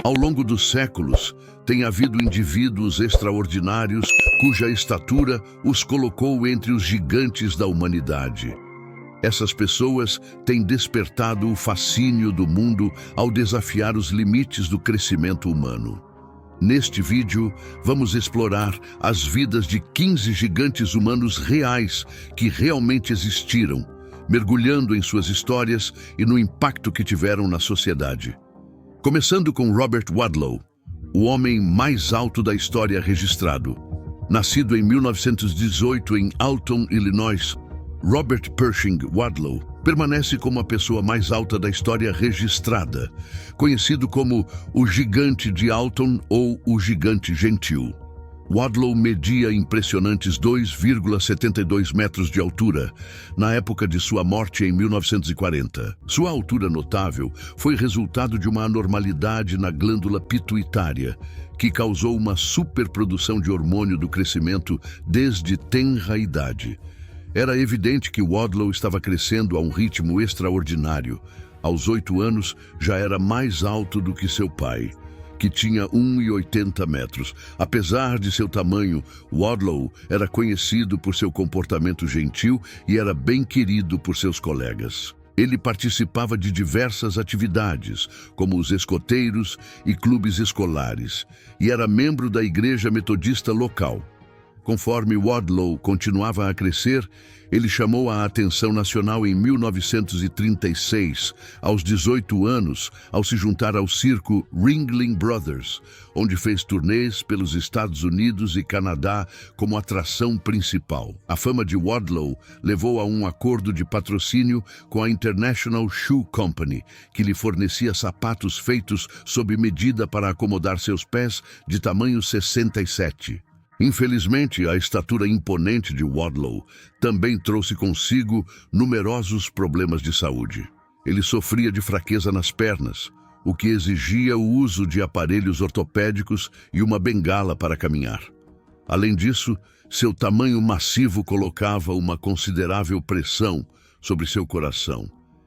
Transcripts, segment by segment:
Ao longo dos séculos, tem havido indivíduos extraordinários cuja estatura os colocou entre os gigantes da humanidade. Essas pessoas têm despertado o fascínio do mundo ao desafiar os limites do crescimento humano. Neste vídeo, vamos explorar as vidas de 15 gigantes humanos reais que realmente existiram, mergulhando em suas histórias e no impacto que tiveram na sociedade. Começando com Robert Wadlow, o homem mais alto da história registrado. Nascido em 1918 em Alton, Illinois, Robert Pershing Wadlow permanece como a pessoa mais alta da história registrada, conhecido como o Gigante de Alton ou o Gigante Gentil. Wadlow media impressionantes 2,72 metros de altura, na época de sua morte em 1940. Sua altura notável foi resultado de uma anormalidade na glândula pituitária, que causou uma superprodução de hormônio do crescimento desde tenra idade. Era evidente que Wadlow estava crescendo a um ritmo extraordinário. Aos 8 anos, já era mais alto do que seu pai, que tinha 1,80 metros. Apesar de seu tamanho, Wadlow era conhecido por seu comportamento gentil e era bem querido por seus colegas. Ele participava de diversas atividades, como os escoteiros e clubes escolares, e era membro da igreja metodista local. Conforme Wadlow continuava a crescer, ele chamou a atenção nacional em 1936, aos 18 anos, ao se juntar ao circo Ringling Brothers, onde fez turnês pelos Estados Unidos e Canadá como atração principal. A fama de Wadlow levou a um acordo de patrocínio com a International Shoe Company, que lhe fornecia sapatos feitos sob medida para acomodar seus pés de tamanho 67. Infelizmente, a estatura imponente de Wadlow também trouxe consigo numerosos problemas de saúde. Ele sofria de fraqueza nas pernas, o que exigia o uso de aparelhos ortopédicos e uma bengala para caminhar. Além disso, seu tamanho massivo colocava uma considerável pressão sobre seu coração,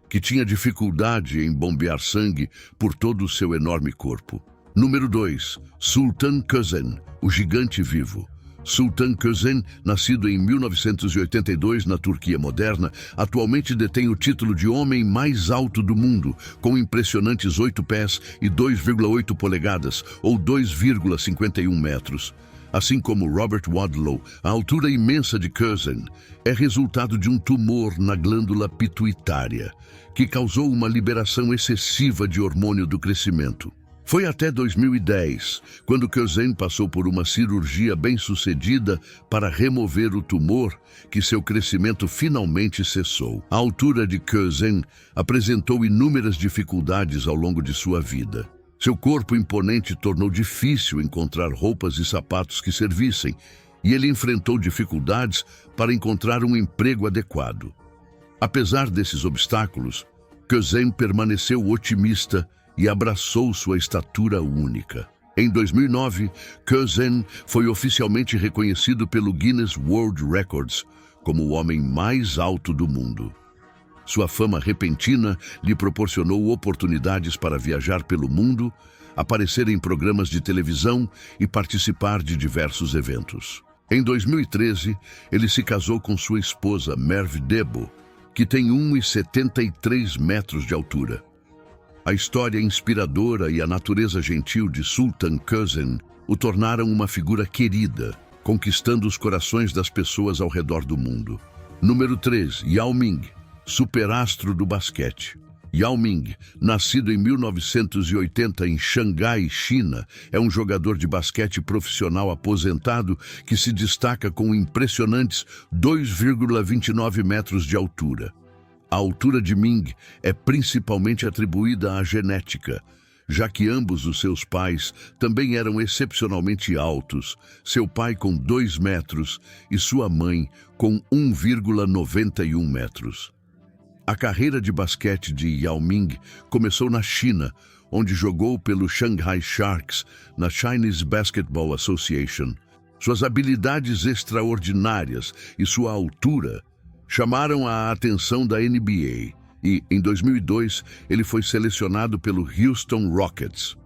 que tinha dificuldade em bombear sangue por todo o seu enorme corpo. Número 2. Sultan Kösen, o gigante vivo. Sultan Kösen, nascido em 1982 na Turquia moderna, atualmente detém o título de homem mais alto do mundo, com impressionantes 8 pés e 2,8 polegadas, ou 2,51 metros. Assim como Robert Wadlow, a altura imensa de Kösen é resultado de um tumor na glândula pituitária, que causou uma liberação excessiva de hormônio do crescimento. Foi até 2010, quando Kösen passou por uma cirurgia bem-sucedida para remover o tumor, que seu crescimento finalmente cessou. A altura de Kösen apresentou inúmeras dificuldades ao longo de sua vida. Seu corpo imponente tornou difícil encontrar roupas e sapatos que servissem, e ele enfrentou dificuldades para encontrar um emprego adequado. Apesar desses obstáculos, Kösen permaneceu otimista e abraçou sua estatura única. Em 2009, Kösen foi oficialmente reconhecido pelo Guinness World Records como o homem mais alto do mundo. Sua fama repentina lhe proporcionou oportunidades para viajar pelo mundo, aparecer em programas de televisão e participar de diversos eventos. Em 2013, ele se casou com sua esposa, Merve Debo, que tem 1,73 metros de altura. A história inspiradora e a natureza gentil de Sultan Kösen o tornaram uma figura querida, conquistando os corações das pessoas ao redor do mundo. Número 3. Yao Ming, superastro do basquete. Yao Ming, nascido em 1980 em Xangai, China, é um jogador de basquete profissional aposentado que se destaca com impressionantes 2,29 metros de altura. A altura de Ming é principalmente atribuída à genética, já que ambos os seus pais também eram excepcionalmente altos, seu pai com 2 metros e sua mãe com 1,91 metros. A carreira de basquete de Yao Ming começou na China, onde jogou pelo Shanghai Sharks na Chinese Basketball Association. Suas habilidades extraordinárias e sua altura chamaram a atenção da NBA e, em 2002, ele foi selecionado pelo Houston Rockets.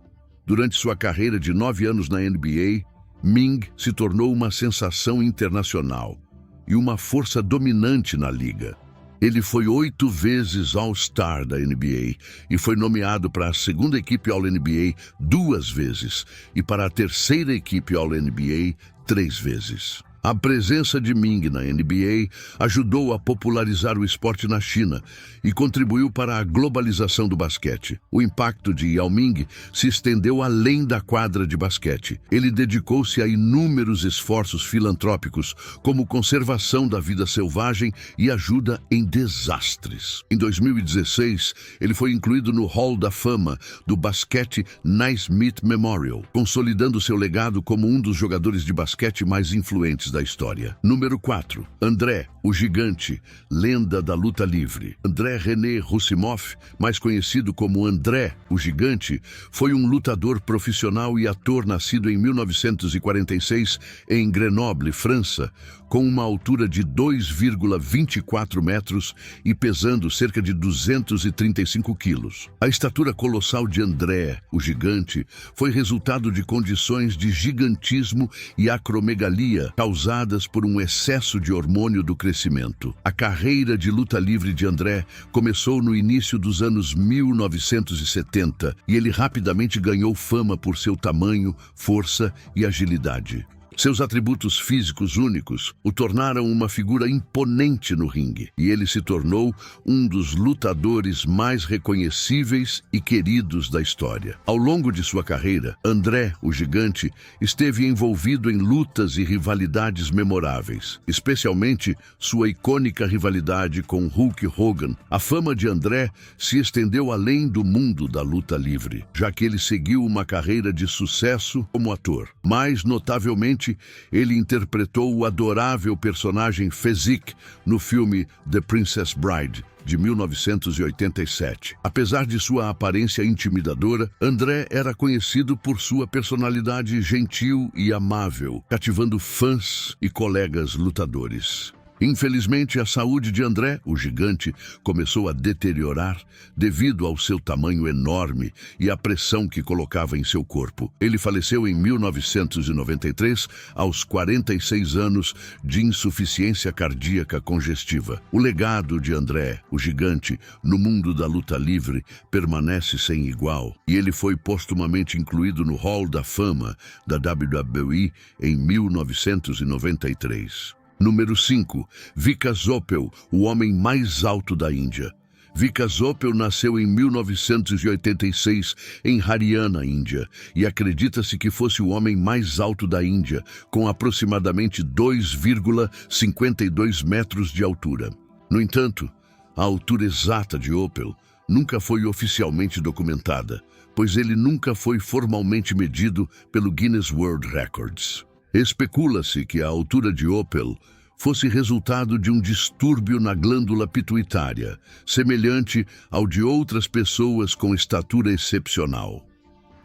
Durante sua carreira de 9 anos na NBA, Ming se tornou uma sensação internacional e uma força dominante na liga. Ele foi 8 vezes All-Star da NBA e foi nomeado para a segunda equipe All-NBA 2 vezes e para a terceira equipe All-NBA 3 vezes. A presença de Ming na NBA ajudou a popularizar o esporte na China e contribuiu para a globalização do basquete. O impacto de Yao Ming se estendeu além da quadra de basquete. Ele dedicou-se a inúmeros esforços filantrópicos, como conservação da vida selvagem e ajuda em desastres. Em 2016, ele foi incluído no Hall da Fama do basquete Naismith Memorial, consolidando seu legado como um dos jogadores de basquete mais influentes da história. Número 4. André, o Gigante, lenda da luta livre. André René Roussimoff, mais conhecido como André, o Gigante, foi um lutador profissional e ator nascido em 1946 em Grenoble, França, com uma altura de 2,24 metros e pesando cerca de 235 quilos. A estatura colossal de André, o Gigante, foi resultado de condições de gigantismo e acromegalia causadas por um excesso de hormônio do crescimento. A carreira de luta livre de André começou no início dos anos 1970 e ele rapidamente ganhou fama por seu tamanho, força e agilidade. Seus atributos físicos únicos o tornaram uma figura imponente no ringue, e ele se tornou um dos lutadores mais reconhecíveis e queridos da história. Ao longo de sua carreira, André, o Gigante, esteve envolvido em lutas e rivalidades memoráveis, especialmente sua icônica rivalidade com Hulk Hogan. A fama de André se estendeu além do mundo da luta livre, já que ele seguiu uma carreira de sucesso como ator. Mais notavelmente, ele interpretou o adorável personagem Fezzik no filme The Princess Bride, de 1987. Apesar de sua aparência intimidadora, André era conhecido por sua personalidade gentil e amável, cativando fãs e colegas lutadores. Infelizmente, a saúde de André, o Gigante, começou a deteriorar devido ao seu tamanho enorme e à pressão que colocava em seu corpo. Ele faleceu em 1993, aos 46 anos, de insuficiência cardíaca congestiva. O legado de André, o Gigante, no mundo da luta livre, permanece sem igual, e ele foi postumamente incluído no Hall da Fama da WWE em 1993. Número 5. Vikas Oppel, o homem mais alto da Índia. Vikas Oppel nasceu em 1986 em Haryana, Índia, e acredita-se que fosse o homem mais alto da Índia, com aproximadamente 2,52 metros de altura. No entanto, a altura exata de Oppel nunca foi oficialmente documentada, pois ele nunca foi formalmente medido pelo Guinness World Records. Especula-se que a altura de Oppel fosse resultado de um distúrbio na glândula pituitária, semelhante ao de outras pessoas com estatura excepcional.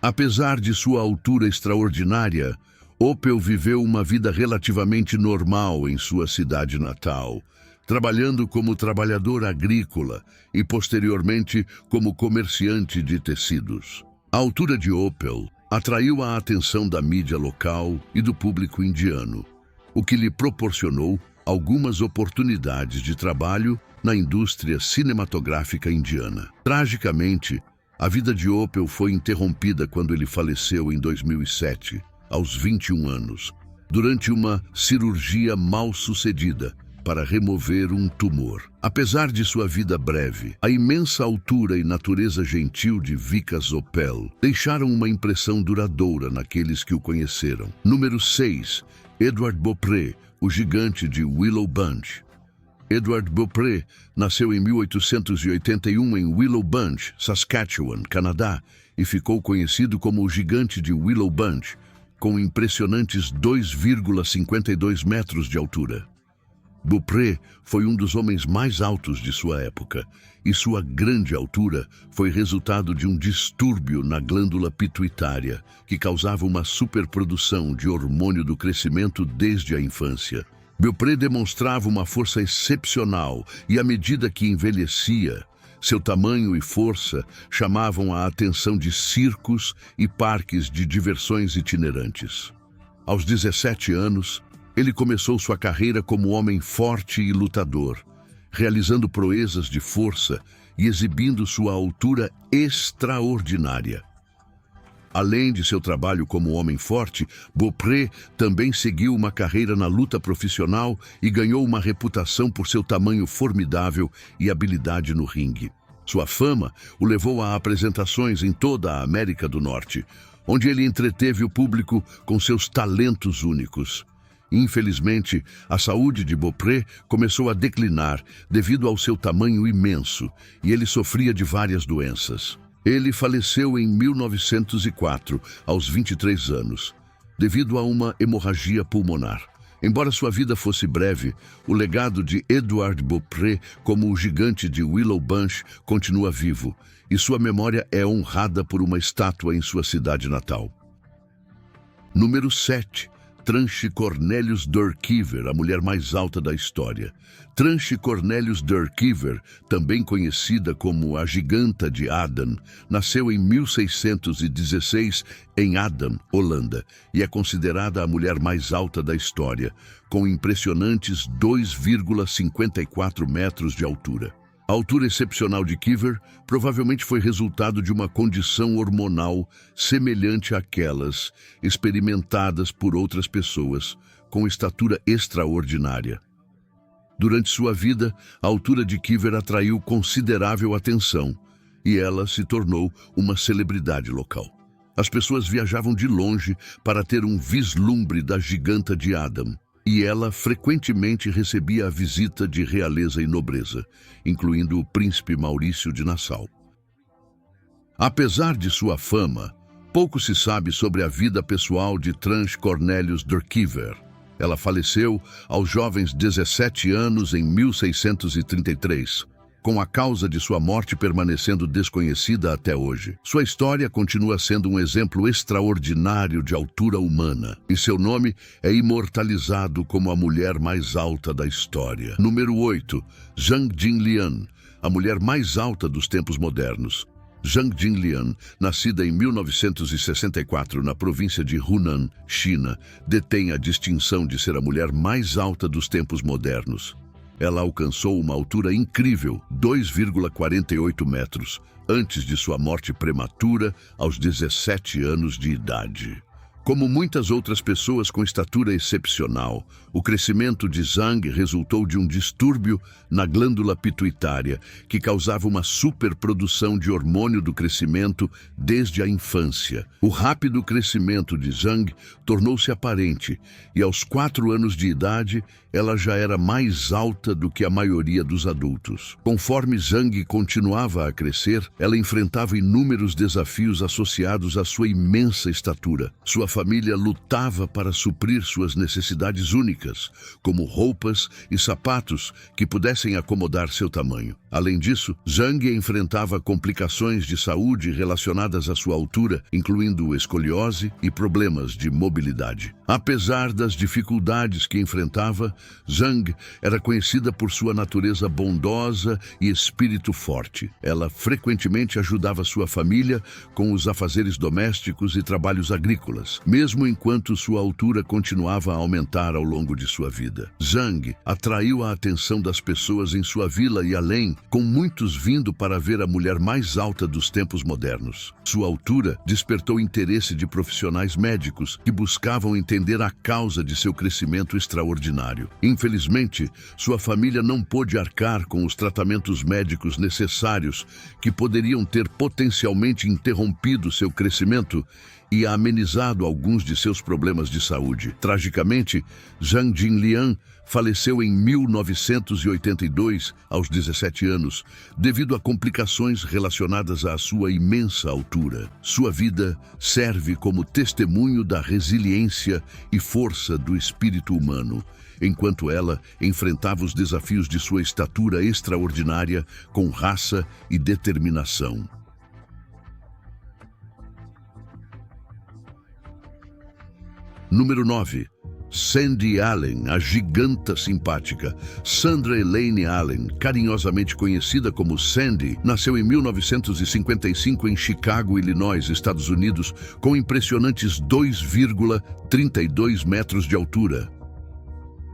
Apesar de sua altura extraordinária, Oppel viveu uma vida relativamente normal em sua cidade natal, trabalhando como trabalhador agrícola e, posteriormente, como comerciante de tecidos. A altura de Oppel atraiu a atenção da mídia local e do público indiano, o que lhe proporcionou algumas oportunidades de trabalho na indústria cinematográfica indiana. Tragicamente, a vida de Oppel foi interrompida quando ele faleceu em 2007, aos 21 anos, durante uma cirurgia mal sucedida para remover um tumor. Apesar de sua vida breve, a imensa altura e natureza gentil de Vikas Oppel deixaram uma impressão duradoura naqueles que o conheceram. Número 6. Edward Beaupré, o gigante de Willow Bunch. Edward Beaupré nasceu em 1881 em Willow Bunch, Saskatchewan, Canadá, e ficou conhecido como o gigante de Willow Bunch, com impressionantes 2,52 metros de altura. Beaupré foi um dos homens mais altos de sua época, e sua grande altura foi resultado de um distúrbio na glândula pituitária, que causava uma superprodução de hormônio do crescimento desde a infância. Beaupré demonstrava uma força excepcional e, à medida que envelhecia, Seu tamanho e força chamavam a atenção de circos e parques de diversões itinerantes. Aos 17 anos, ele começou sua carreira como homem forte e lutador, realizando proezas de força e exibindo sua altura extraordinária. Além de seu trabalho como homem forte, Beaupré também seguiu uma carreira na luta profissional e ganhou uma reputação por seu tamanho formidável e habilidade no ringue. Sua fama o levou a apresentações em toda a América do Norte, onde ele entreteve o público com seus talentos únicos. Infelizmente, a saúde de Beaupré começou a declinar devido ao seu tamanho imenso e ele sofria de várias doenças. Ele faleceu em 1904, aos 23 anos, devido a uma hemorragia pulmonar. Embora sua vida fosse breve, o legado de Edward Beaupré como o gigante de Willow Bunch continua vivo, e sua memória é honrada por uma estátua em sua cidade natal. Número 7. Tranche Cornelius Durkheever, a mulher mais alta da história. Tranche Cornelius Durkheever, também conhecida como a Giganta de Adem, nasceu em 1616 em Adem, Holanda, e é considerada a mulher mais alta da história, com impressionantes 2,54 metros de altura. A altura excepcional de Keever provavelmente foi resultado de uma condição hormonal semelhante àquelas experimentadas por outras pessoas com estatura extraordinária. Durante sua vida, a altura de Keever atraiu considerável atenção e ela se tornou uma celebridade local. As pessoas viajavam de longe para ter um vislumbre da Giganta de Adem. E ela frequentemente recebia a visita de realeza e nobreza, incluindo o príncipe Maurício de Nassau. Apesar de sua fama, pouco se sabe sobre a vida pessoal de Tranche Cornelius Durkheever. Ela faleceu aos jovens 17 anos em 1633, com a causa de sua morte permanecendo desconhecida até hoje. Sua história continua sendo um exemplo extraordinário de altura humana, e seu nome é imortalizado como a mulher mais alta da história. Número 8. Zhang Jinlian, a mulher mais alta dos tempos modernos. Zhang Jinlian, nascida em 1964 na província de Hunan, China, detém a distinção de ser a mulher mais alta dos tempos modernos. Ela alcançou uma altura incrível, 2,48 metros, antes de sua morte prematura aos 17 anos de idade. Como muitas outras pessoas com estatura excepcional, o crescimento de Zhang resultou de um distúrbio na glândula pituitária que causava uma superprodução de hormônio do crescimento desde a infância. O rápido crescimento de Zhang tornou-se aparente e aos 4 anos de idade ela já era mais alta do que a maioria dos adultos. Conforme Zhang continuava a crescer, ela enfrentava inúmeros desafios associados à sua imensa estatura. Sua família lutava para suprir suas necessidades únicas, como roupas e sapatos que pudessem acomodar seu tamanho. Além disso, Zhang enfrentava complicações de saúde relacionadas à sua altura, incluindo escoliose e problemas de mobilidade. Apesar das dificuldades que enfrentava, Zhang era conhecida por sua natureza bondosa e espírito forte. Ela frequentemente ajudava sua família com os afazeres domésticos e trabalhos agrícolas, mesmo enquanto sua altura continuava a aumentar ao longo de sua vida. Zhang atraiu a atenção das pessoas em sua vila e além, com muitos vindo para ver a mulher mais alta dos tempos modernos. Sua altura despertou interesse de profissionais médicos que buscavam entender a causa de seu crescimento extraordinário. Infelizmente, sua família não pôde arcar com os tratamentos médicos necessários que poderiam ter potencialmente interrompido seu crescimento e amenizado alguns de seus problemas de saúde. Tragicamente, Zhang Jinlian faleceu em 1982, aos 17 anos, devido a complicações relacionadas à sua imensa altura. Sua vida serve como testemunho da resiliência e força do espírito humano, enquanto ela enfrentava os desafios de sua estatura extraordinária com raça e determinação. Número 9. Sandy Allen, a giganta simpática. Sandra Elaine Allen, carinhosamente conhecida como Sandy, nasceu em 1955 em Chicago, Illinois, Estados Unidos, com impressionantes 2,32 metros de altura.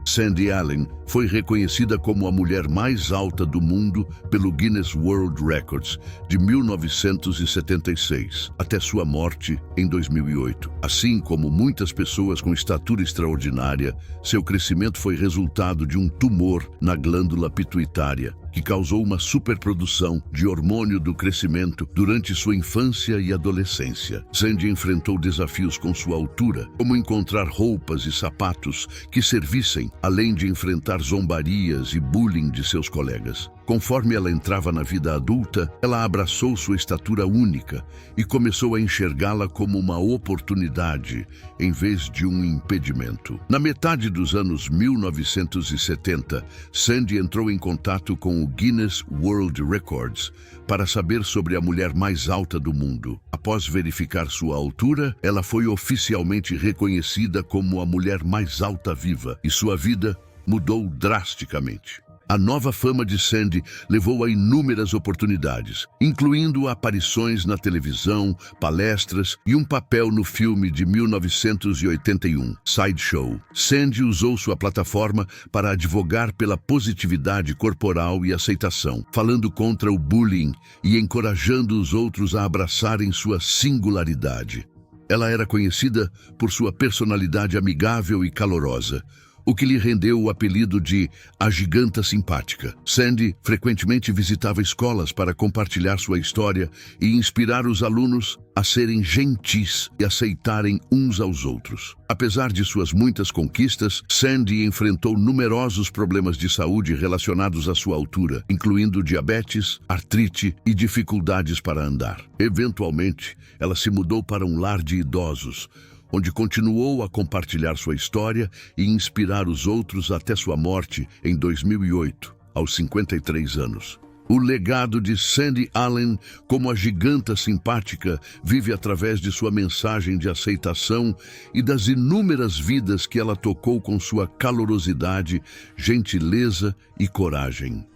Sandy Allen foi reconhecida como a mulher mais alta do mundo pelo Guinness World Records de 1976 até sua morte em 2008. Assim como muitas pessoas com estatura extraordinária, seu crescimento foi resultado de um tumor na glândula pituitária, que causou uma superprodução de hormônio do crescimento durante sua infância e adolescência. Sandy enfrentou desafios com sua altura, como encontrar roupas e sapatos que servissem, além de enfrentar zombarias e bullying de seus colegas. Conforme ela entrava na vida adulta, ela abraçou sua estatura única e começou a enxergá-la como uma oportunidade em vez de um impedimento. Na metade dos anos 1970, Sandy entrou em contato com o Guinness World Records para saber sobre a mulher mais alta do mundo. Após verificar sua altura, ela foi oficialmente reconhecida como a mulher mais alta viva e sua vida mudou drasticamente. A nova fama de Sandy levou a inúmeras oportunidades, incluindo aparições na televisão, palestras e um papel no filme de 1981, Sideshow. Sandy usou sua plataforma para advogar pela positividade corporal e aceitação, falando contra o bullying e encorajando os outros a abraçarem sua singularidade. Ela era conhecida por sua personalidade amigável e calorosa, o que lhe rendeu o apelido de a Giganta Simpática. Sandy frequentemente visitava escolas para compartilhar sua história e inspirar os alunos a serem gentis e aceitarem uns aos outros. Apesar de suas muitas conquistas, Sandy enfrentou numerosos problemas de saúde relacionados à sua altura, incluindo diabetes, artrite e dificuldades para andar. Eventualmente, ela se mudou para um lar de idosos, onde continuou a compartilhar sua história e inspirar os outros até sua morte em 2008, aos 53 anos. O legado de Sandy Allen como a Giganta Simpática vive através de sua mensagem de aceitação e das inúmeras vidas que ela tocou com sua calorosidade, gentileza e coragem.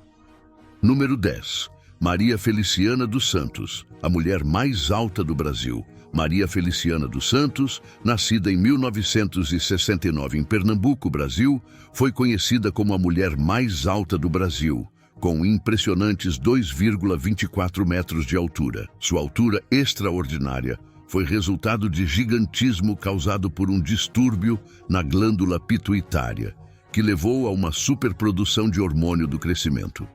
Número 10. Maria Feliciana dos Santos, a mulher mais alta do Brasil. Maria Feliciana dos Santos, nascida em 1969 em Pernambuco, Brasil, foi conhecida como a mulher mais alta do Brasil, com impressionantes 2,24 metros de altura. Sua altura extraordinária foi resultado de gigantismo causado por um distúrbio na glândula pituitária, que levou a uma superprodução de hormônio do crescimento.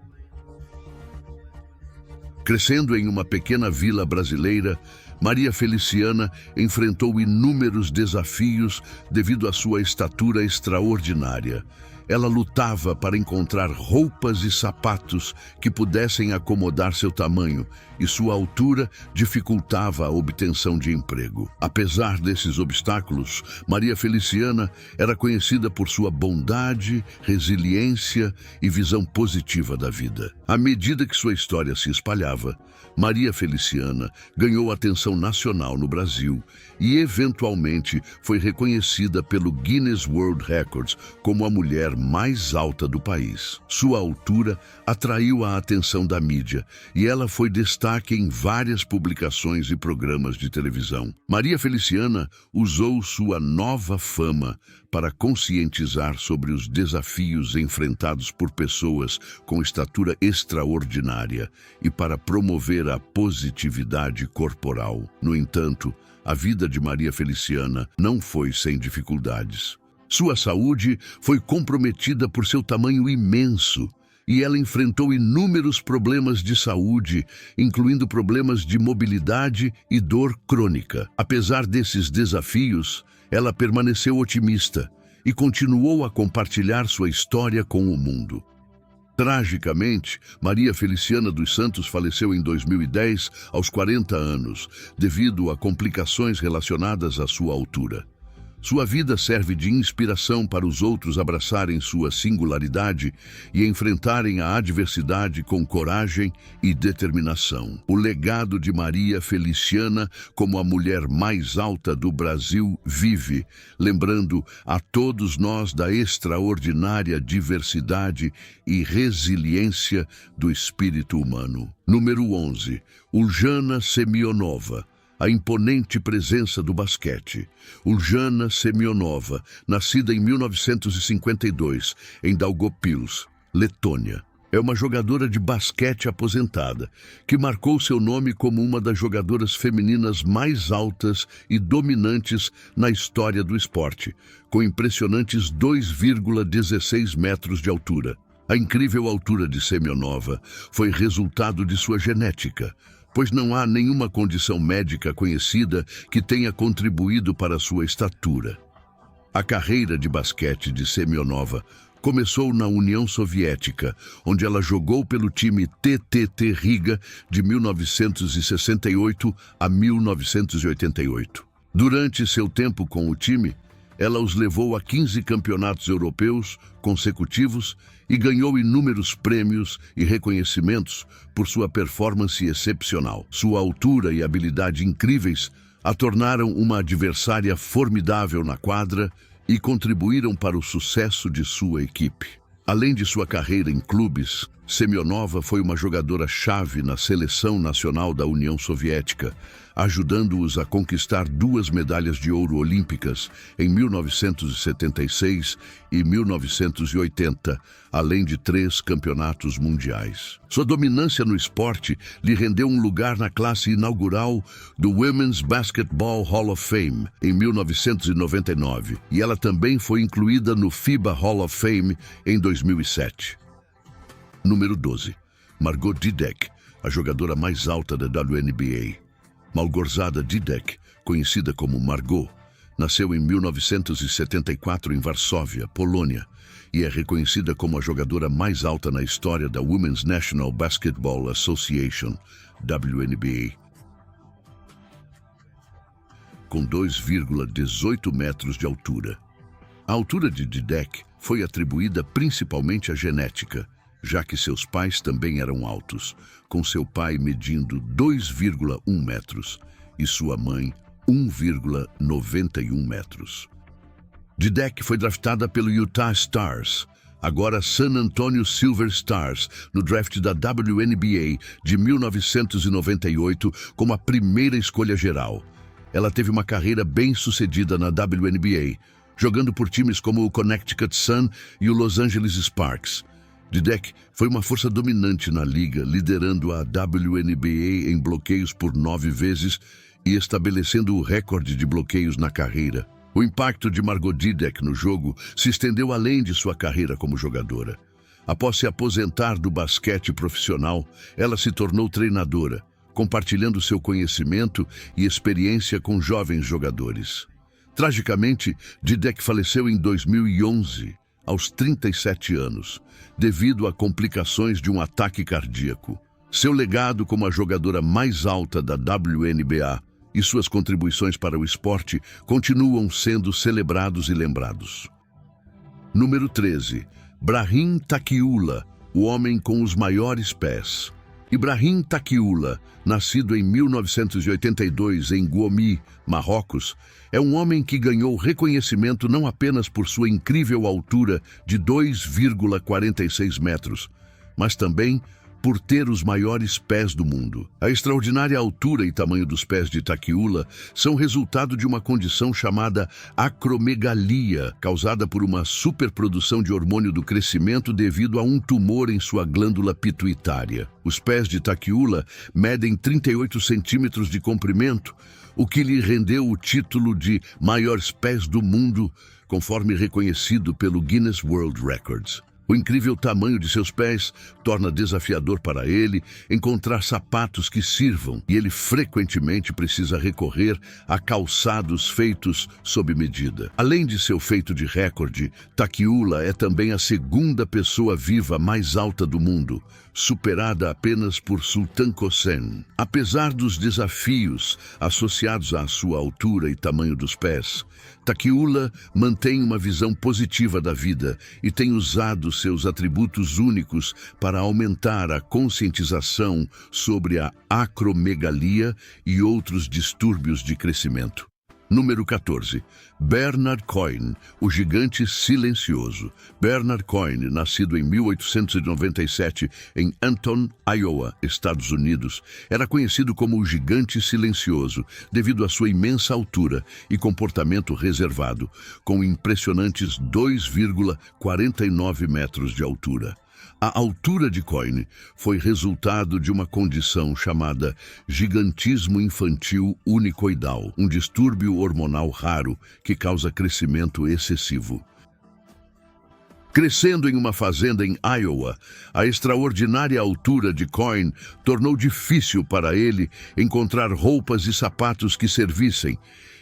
Crescendo em uma pequena vila brasileira, Maria Feliciana enfrentou inúmeros desafios devido à sua estatura extraordinária. Ela lutava para encontrar roupas e sapatos que pudessem acomodar seu tamanho, e sua altura dificultava a obtenção de emprego. Apesar desses obstáculos, Maria Feliciana era conhecida por sua bondade, resiliência e visão positiva da vida. À medida que sua história se espalhava, Maria Feliciana ganhou atenção nacional no Brasil e, eventualmente, foi reconhecida pelo Guinness World Records como a mulher mais alta do país. Sua altura atraiu a atenção da mídia e ela foi destaque em várias publicações e programas de televisão. Maria Feliciana usou sua nova fama para conscientizar sobre os desafios enfrentados por pessoas com estatura extraordinária e para promover a positividade corporal. No entanto, a vida de Maria Feliciana não foi sem dificuldades. Sua saúde foi comprometida por seu tamanho imenso e ela enfrentou inúmeros problemas de saúde, incluindo problemas de mobilidade e dor crônica. Apesar desses desafios, ela permaneceu otimista e continuou a compartilhar sua história com o mundo. Tragicamente, Maria Feliciana dos Santos faleceu em 2010, aos 40 anos, devido a complicações relacionadas à sua altura. Sua vida serve de inspiração para os outros abraçarem sua singularidade e enfrentarem a adversidade com coragem e determinação. O legado de Maria Feliciana como a mulher mais alta do Brasil vive, lembrando a todos nós da extraordinária diversidade e resiliência do espírito humano. Número 11. Uljana Semionova. A imponente presença do basquete. Uljana Semionova, nascida em 1952, em Daugavpils, Letônia. É uma jogadora de basquete aposentada, que marcou seu nome como uma das jogadoras femininas mais altas e dominantes na história do esporte, com impressionantes 2,16 metros de altura. A incrível altura de Semionova foi resultado de sua genética, pois não há nenhuma condição médica conhecida que tenha contribuído para sua estatura. A carreira de basquete de Semionova começou na União Soviética, onde ela jogou pelo time TTT Riga de 1968 a 1988. Durante seu tempo com o time, ela os levou a 15 campeonatos europeus consecutivos e ganhou inúmeros prêmios e reconhecimentos por sua performance excepcional. Sua altura e habilidade incríveis a tornaram uma adversária formidável na quadra e contribuíram para o sucesso de sua equipe. Além de sua carreira em clubes, Semionova foi uma jogadora-chave na seleção nacional da União Soviética, ajudando-os a conquistar 2 medalhas de ouro olímpicas em 1976 e 1980, além de 3 campeonatos mundiais. Sua dominância no esporte lhe rendeu um lugar na classe inaugural do Women's Basketball Hall of Fame em 1999, e ela também foi incluída no FIBA Hall of Fame em 2007. Número 12. Margot Didek, a jogadora mais alta da WNBA. Malgorzata Didek, conhecida como Margot, nasceu em 1974 em Varsóvia, Polônia, e é reconhecida como a jogadora mais alta na história da Women's National Basketball Association, WNBA. Com 2,18 metros de altura. A altura de Didek foi atribuída principalmente à genética, já que seus pais também eram altos, com seu pai medindo 2,1 metros e sua mãe 1,91 metros. Didek foi draftada pelo Utah Stars, agora San Antonio Silver Stars, no draft da WNBA de 1998 como a primeira escolha geral. Ela teve uma carreira bem-sucedida na WNBA, jogando por times como o Connecticut Sun e o Los Angeles Sparks. Didek foi uma força dominante na liga, liderando a WNBA em bloqueios por 9 vezes e estabelecendo o recorde de bloqueios na carreira. O impacto de Margot Didek no jogo se estendeu além de sua carreira como jogadora. Após se aposentar do basquete profissional, ela se tornou treinadora, compartilhando seu conhecimento e experiência com jovens jogadores. Tragicamente, Didek faleceu em 2011, aos 37 anos, devido a complicações de um ataque cardíaco. Seu legado como a jogadora mais alta da WNBA e suas contribuições para o esporte continuam sendo celebrados e lembrados. Número 13. Brahim Taqiullah, o homem com os maiores pés. Ibrahim Taqiullah, nascido em 1982 em Guomi, Marrocos, é um homem que ganhou reconhecimento não apenas por sua incrível altura de 2,46 metros, mas também por ter os maiores pés do mundo. A extraordinária altura e tamanho dos pés de Taqiullah são resultado de uma condição chamada acromegalia, causada por uma superprodução de hormônio do crescimento devido a um tumor em sua glândula pituitária. Os pés de Taqiullah medem 38 centímetros de comprimento, o que lhe rendeu o título de maiores pés do mundo, conforme reconhecido pelo Guinness World Records. O incrível tamanho de seus pés torna desafiador para ele encontrar sapatos que sirvam, e ele frequentemente precisa recorrer a calçados feitos sob medida. Além de seu feito de recorde, Takiula é também a segunda pessoa viva mais alta do mundo, superada apenas por Sultan Kosen. Apesar dos desafios associados à sua altura e tamanho dos pés, Takiula mantém uma visão positiva da vida e tem usado seus atributos únicos para aumentar a conscientização sobre a acromegalia e outros distúrbios de crescimento. Número 14. Bernard Coyne, o gigante silencioso. Bernard Coyne, nascido em 1897 em Anton, Iowa, Estados Unidos, era conhecido como o gigante silencioso devido à sua imensa altura e comportamento reservado, com impressionantes 2,49 metros de altura. A altura de Coyne foi resultado de uma condição chamada gigantismo infantil unicoidal, um distúrbio hormonal raro que causa crescimento excessivo. Crescendo em uma fazenda em Iowa, a extraordinária altura de Coyne tornou difícil para ele encontrar roupas e sapatos que servissem,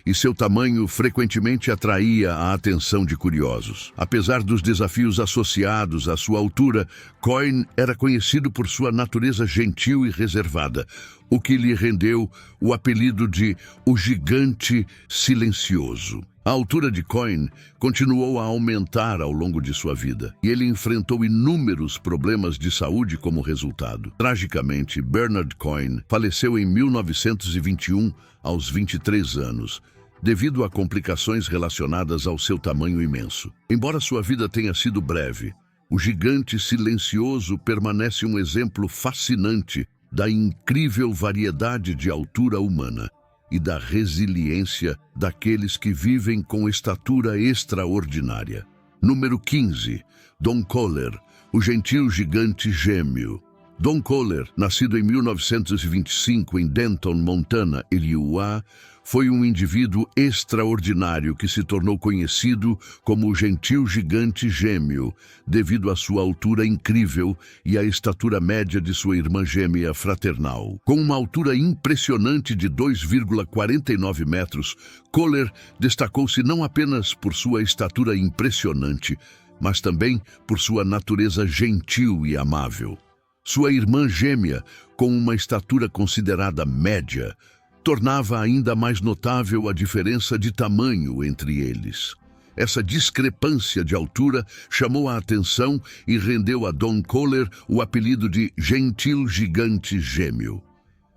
e seu tamanho frequentemente atraía a atenção de curiosos. Apesar dos desafios associados à sua altura, Coyne era conhecido por sua natureza gentil e reservada, o que lhe rendeu o apelido de o Gigante Silencioso. A altura de Coyne continuou a aumentar ao longo de sua vida, e ele enfrentou inúmeros problemas de saúde como resultado. Tragicamente, Bernard Coyne faleceu em 1921, aos 23 anos, devido a complicações relacionadas ao seu tamanho imenso. Embora sua vida tenha sido breve, o gigante silencioso permanece um exemplo fascinante da incrível variedade de altura humana e da resiliência daqueles que vivem com estatura extraordinária. Número 15. Don Kohler, o gentil gigante gêmeo. Don Kohler, nascido em 1925 em Denton, Montana, Iowa, foi um indivíduo extraordinário que se tornou conhecido como o gentil gigante gêmeo, devido à sua altura incrível e à estatura média de sua irmã gêmea fraternal. Com uma altura impressionante de 2,49 metros, Kohler destacou-se não apenas por sua estatura impressionante, mas também por sua natureza gentil e amável. Sua irmã gêmea, com uma estatura considerada média, tornava ainda mais notável a diferença de tamanho entre eles. Essa discrepância de altura chamou a atenção e rendeu a Don Kohler o apelido de Gentil Gigante Gêmeo.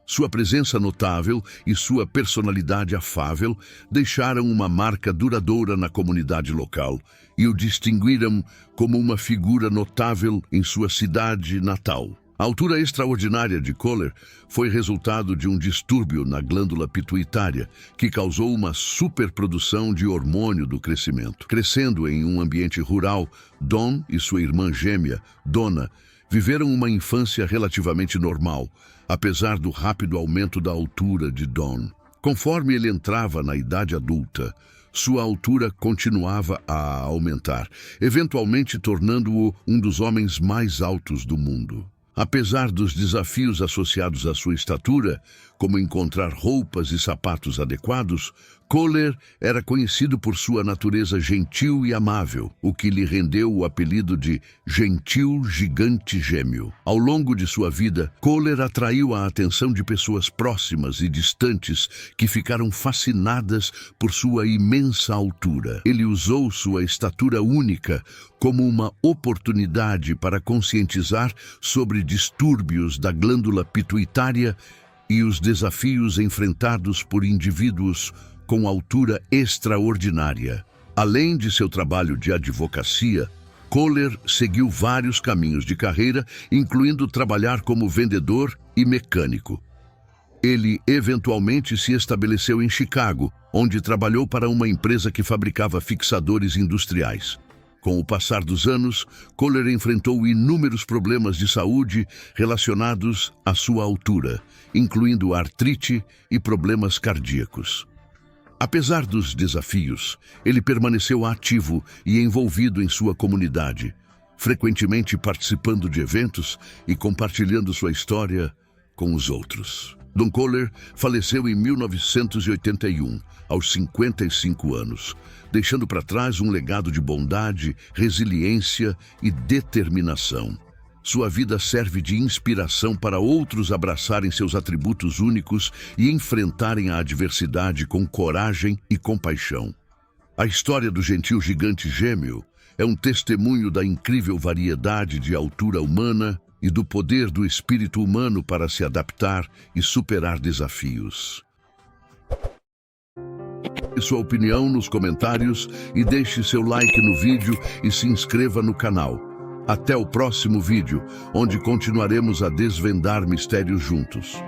Sua presença notável e sua personalidade afável deixaram uma marca duradoura na comunidade local e o distinguiram como uma figura notável em sua cidade natal. A altura extraordinária de Kohler foi resultado de um distúrbio na glândula pituitária que causou uma superprodução de hormônio do crescimento. Crescendo em um ambiente rural, Don e sua irmã gêmea, Donna, viveram uma infância relativamente normal, apesar do rápido aumento da altura de Don. Conforme ele entrava na idade adulta, sua altura continuava a aumentar, eventualmente tornando-o um dos homens mais altos do mundo. Apesar dos desafios associados à sua estatura, como encontrar roupas e sapatos adequados, Kohler era conhecido por sua natureza gentil e amável, o que lhe rendeu o apelido de Gentil Gigante Gêmeo. Ao longo de sua vida, Kohler atraiu a atenção de pessoas próximas e distantes que ficaram fascinadas por sua imensa altura. Ele usou sua estatura única como uma oportunidade para conscientizar sobre distúrbios da glândula pituitária e os desafios enfrentados por indivíduos com altura extraordinária. Além de seu trabalho de advocacia, Kohler seguiu vários caminhos de carreira, incluindo trabalhar como vendedor e mecânico. Ele eventualmente se estabeleceu em Chicago, onde trabalhou para uma empresa que fabricava fixadores industriais. Com o passar dos anos, Kohler enfrentou inúmeros problemas de saúde relacionados à sua altura, incluindo artrite e problemas cardíacos. Apesar dos desafios, ele permaneceu ativo e envolvido em sua comunidade, frequentemente participando de eventos e compartilhando sua história com os outros. Don Kohler faleceu em 1981, aos 55 anos, deixando para trás um legado de bondade, resiliência e determinação. Sua vida serve de inspiração para outros abraçarem seus atributos únicos e enfrentarem a adversidade com coragem e compaixão. A história do gentil gigante gêmeo é um testemunho da incrível variedade de altura humana e do poder do espírito humano para se adaptar e superar desafios. Dê sua opinião nos comentários e deixe seu like no vídeo e se inscreva no canal. Até o próximo vídeo, onde continuaremos a desvendar mistérios juntos.